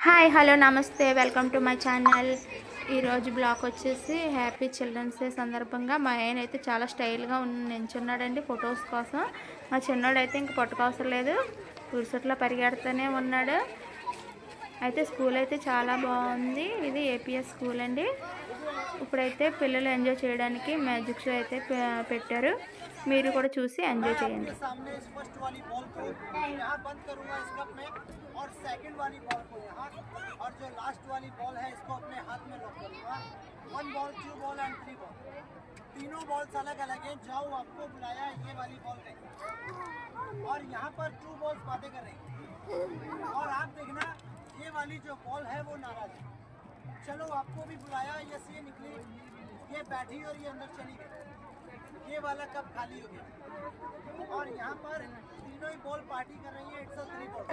Hi hello నమస్తే welcome to my channel. ఈరోజు blog వచ్చేసి హ్యాపీ చిల్డ్రన్స్ డే సందర్భంగా మా ఆయన అయితే చాలా స్టైల్గా నించున్నాడండి ఫొటోస్ కోసం. మా చిన్నోడైతే ఇంక పట్టుకోవసరం లేదు, పురుసట్లో పరిగెడుతూనే ఉన్నాడు. అయితే స్కూల్ అయితే చాలా బాగుంది. ఇది ఏపీఎస్ స్కూల్ అండి. ఇప్పుడైతే పిల్లలు ఎంజాయ్ చేయడానికి మ్యాజిక్ షో అయితే పెట్టారు. మీరు కూడా చూసి ఎంజాయ్ చేయండి. और सेकंड वाली बॉल को यहाँ और जो लास्ट वाली बॉल है इसको अपने हाथ में रख करूँगा। 1 बॉल 2 बॉल एंड 3 बॉल, तीनों बॉल्स अलग अलग हैं। जाओ आपको बुलाया ये वाली बॉल गई और यहाँ पर 2 बॉल्स बातें कर रही और आप देखना ये वाली जो बॉल है वो नाराज है। चलो आपको भी बुलाया, यस ये निकली, ये बैठी और ये अंदर चली गई, ये वाला कप खाली हो गया और यहाँ पर तीनों ही बॉल पार्टी कर रही है। It's a 3 ball.